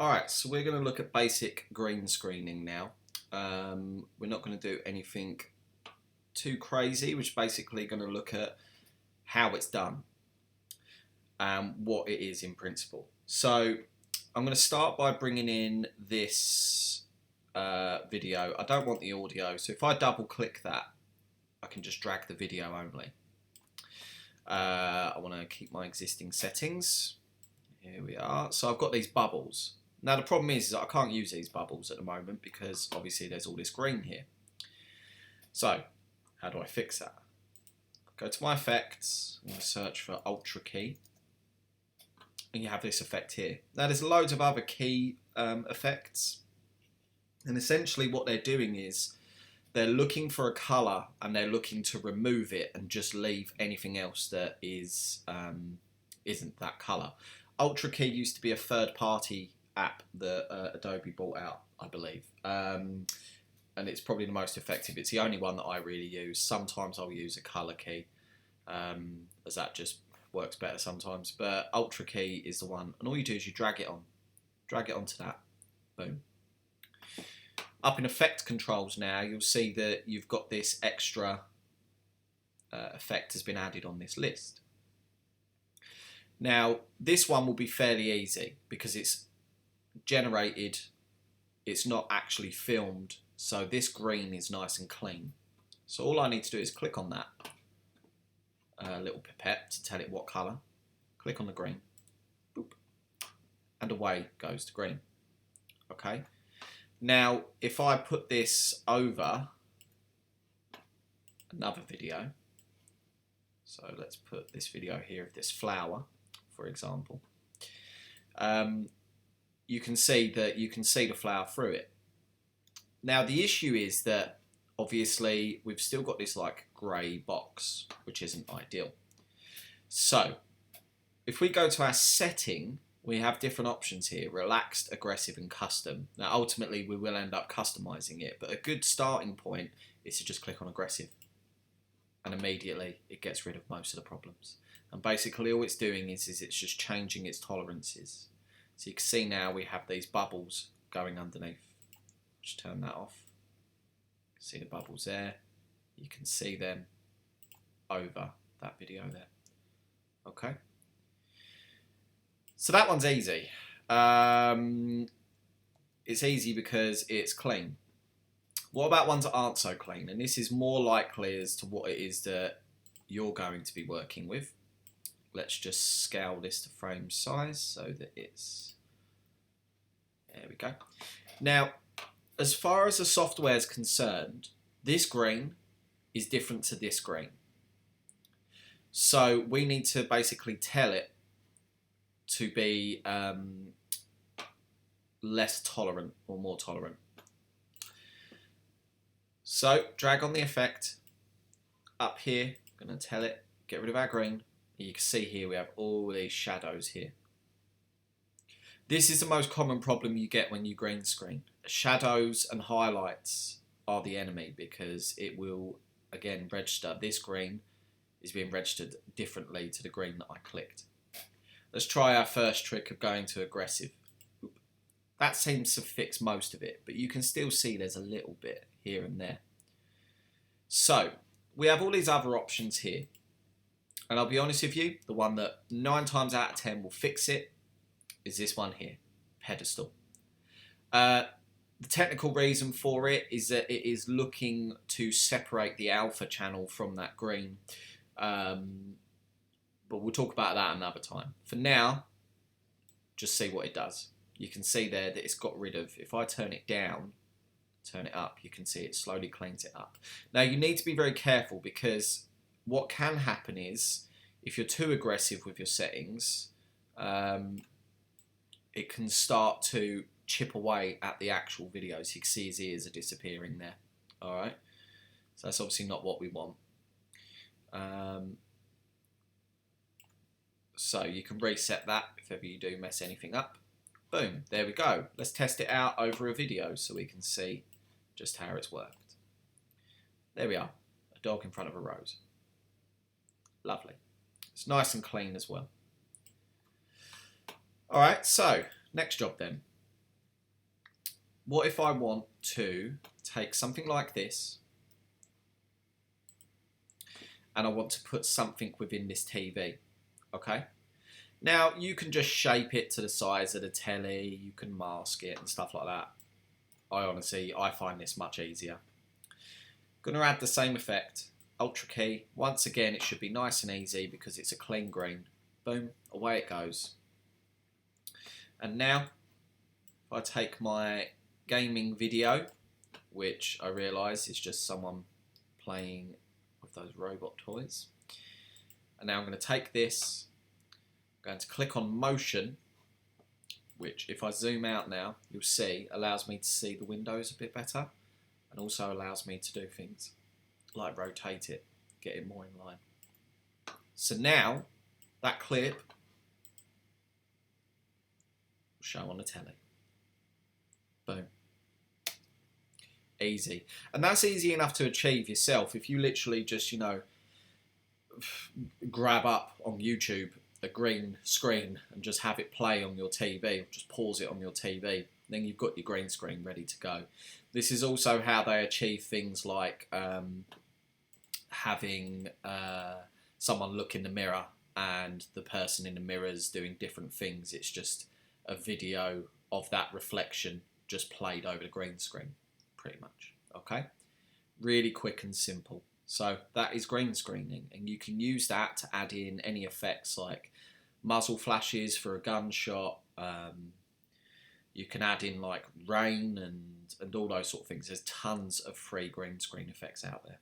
Alright, so we're going to look at basic green screening now. We're not going to do anything too crazy. We're just basically going to look at how it's done and what it is in principle. So I'm going to start by bringing in this video. I don't want the audio, so if I double click that, I can just drag the video only. I want to keep my existing settings. Here we are. So I've got these bubbles. Now the problem is that I can't use these bubbles at the moment because obviously there's all this green here. So how do I fix that? Go to my effects, I'm going to search for Ultra Key, and you have this effect here. Now there's loads of other key effects, and essentially what they're doing is they're looking for a colour and they're looking to remove it and just leave anything else that is isn't that colour. Ultra Key used to be a third-party app that Adobe bought out, I believe, and it's probably the most effective. It's the only one that I really use. Sometimes I'll use a colour key, as that just works better sometimes. But Ultra Key is the one, and all you do is you drag it onto that, boom. Up in effect controls now, you'll see that you've got this extra effect has been added on this list. Now this one will be fairly easy because it's generated, it's not actually filmed, so this green is nice and clean. So all I need to do is click on that little pipette to tell it what colour, click on the green, boop, and away goes the green. Okay, now if I put this over another video, so let's put this video here of this flower, for example, you can see the flower through it. Now the issue is that obviously we've still got this like grey box, which isn't ideal. So if we go to our setting, we have different options here: relaxed, aggressive and custom. Now ultimately we will end up customizing it, but a good starting point is to just click on aggressive, and immediately it gets rid of most of the problems. And basically all it's doing is it's just changing its tolerances. So you can see now we have these bubbles going underneath. Just turn that off. See the bubbles there. You can see them over that video there. Okay. So that one's easy. It's easy because it's clean. What about ones that aren't so clean? And this is more likely as to what it is that you're going to be working with. Let's just scale this to frame size so that it's, there we go. Now, as far as the software is concerned, this green is different to this green. So we need to basically tell it to be less tolerant or more tolerant. So drag on the effect up here, I'm going to tell it, get rid of our green. You can see here we have all these shadows here. This is the most common problem you get when you green screen. Shadows and highlights are the enemy because it will, again, register. This green is being registered differently to the green that I clicked. Let's try our first trick of going to aggressive. That seems to fix most of it, but you can still see there's a little bit here and there. So we have all these other options here. And I'll be honest with you, the one that 9 times out of 10 will fix it is this one here, pedestal. The technical reason for it is that it is looking to separate the alpha channel from that green. But we'll talk about that another time. For now, just see what it does. You can see there that it's got rid of, if I turn it down, turn it up, you can see it slowly cleans it up. Now you need to be very careful because what can happen is, if you're too aggressive with your settings, it can start to chip away at the actual videos. You can see his ears are disappearing there. Alright, so that's obviously not what we want. So you can reset that if ever you do mess anything up. Boom, there we go. Let's test it out over a video so we can see just how it's worked. There we are, a dog in front of a rose. Lovely. It's nice and clean as well. Alright, so next job then. what if I want to take something like this and I want to put something within this TV, okay? Now, you can just shape it to the size of the telly, you can mask it and stuff like that. I find this much easier. Gonna add the same effect, Ultra key. Once again, it should be nice and easy because it's a clean green. Boom, away it goes. And now, if I take my gaming video, which I realise is just someone playing with those robot toys. And now I'm going to take this, I'm going to click on motion, which if I zoom out now, you'll see, allows me to see the windows a bit better, and also allows me to do things like rotate it, get it more in line. So now, that clip will show on the telly. Boom. Easy. And that's easy enough to achieve yourself if you literally just, you know, grab up on YouTube a green screen and just have it play on your TV, or just pause it on your TV. Then you've got your green screen ready to go. This is also how they achieve things like having someone look in the mirror and the person in the mirror is doing different things. It's just a video of that reflection just played over the green screen, pretty much. Okay, really quick and simple. So that is green screening, and you can use that to add in any effects like muzzle flashes for a gunshot. You can add in like rain and all those sort of things. There's tons of free green screen effects out there.